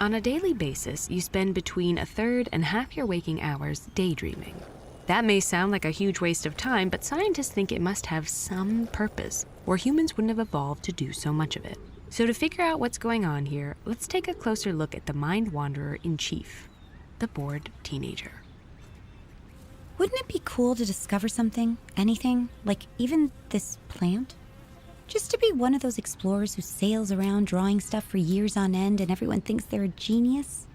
On a daily basis, you spend between a third and half your waking hours daydreaming. That may sound like a huge waste of time, but scientists think it must have some purpose, or humans wouldn't have evolved to do so much of it. So to figure out what's going on here, let's take a closer look at the mind wanderer in chief, the bored teenager. Wouldn't it be cool to discover something, anything, like even this plant? Just to be one of those explorers who sails around drawing stuff for years on end and everyone thinks they're a genius?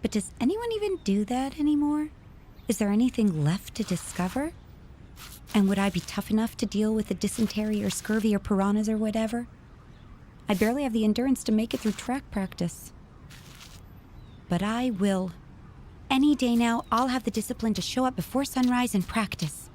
But does anyone even do that anymore? Is there anything left to discover? And would I be tough enough to deal with the dysentery or scurvy or piranhas or whatever? I barely have the endurance to make it through track practice. But I will. Any day now, I'll have the discipline to show up before sunrise and practice.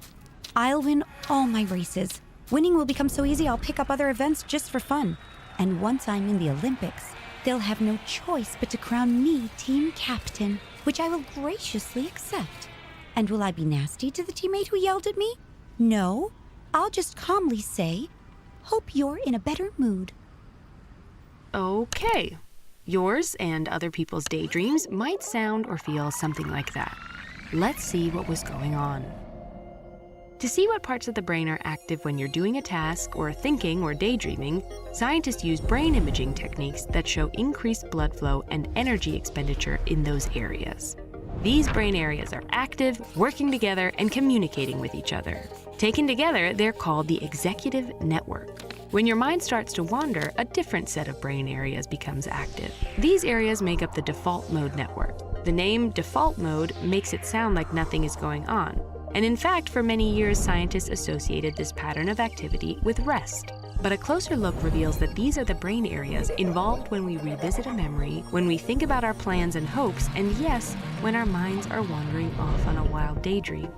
I'll win all my races. Winning will become so easy I'll pick up other events just for fun. And once I'm in the Olympics, they'll have no choice but to crown me team captain, which I will graciously accept. And will I be nasty to the teammate who yelled at me? No. I'll just calmly say, hope you're in a better mood. Okay. Yours and other people's daydreams might sound or feel something like that. Let's see what was going on. To see what parts of the brain are active when you're doing a task or thinking or daydreaming, scientists use brain imaging techniques that show increased blood flow and energy expenditure in those areas. These brain areas are active, working together, and communicating with each other. Taken together, they're called the executive network. When your mind starts to wander, a different set of brain areas becomes active. These areas make up the default mode network. The name default mode makes it sound like nothing is going on. And in fact, for many years, scientists associated this pattern of activity with rest. But a closer look reveals that these are the brain areas involved when we revisit a memory, when we think about our plans and hopes, and yes, when our minds are wandering off on a wild daydream.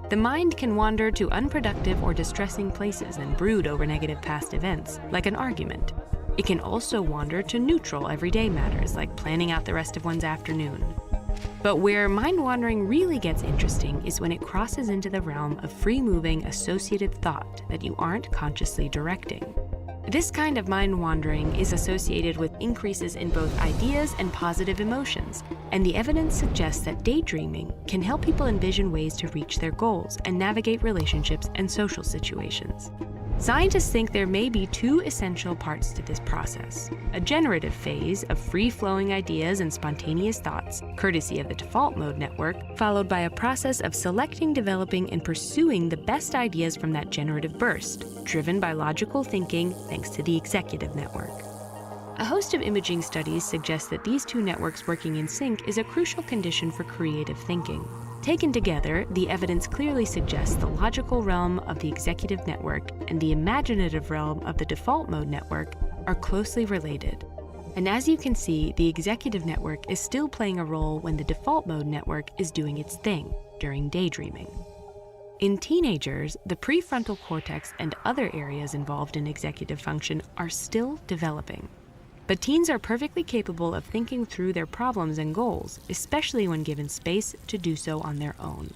The mind can wander to unproductive or distressing places and brood over negative past events, like an argument. It can also wander to neutral everyday matters, like planning out the rest of one's afternoon. But where mind wandering really gets interesting is when it crosses into the realm of free-moving associated thought that you aren't consciously directing. This kind of mind wandering is associated with increases in both ideas and positive emotions, and the evidence suggests that daydreaming can help people envision ways to reach their goals and navigate relationships and social situations. Scientists think there may be two essential parts to this process: a generative phase of free-flowing ideas and spontaneous thoughts, courtesy of the default mode network, followed by a process of selecting, developing, and pursuing the best ideas from that generative burst, driven by logical thinking thanks to the executive network. A host of imaging studies suggest that these two networks working in sync is a crucial condition for creative thinking. Taken together, the evidence clearly suggests the logical realm of the executive network and the imaginative realm of the default mode network are closely related. And as you can see, the executive network is still playing a role when the default mode network is doing its thing during daydreaming. In teenagers, the prefrontal cortex and other areas involved in executive function are still developing. But teens are perfectly capable of thinking through their problems and goals, especially when given space to do so on their own.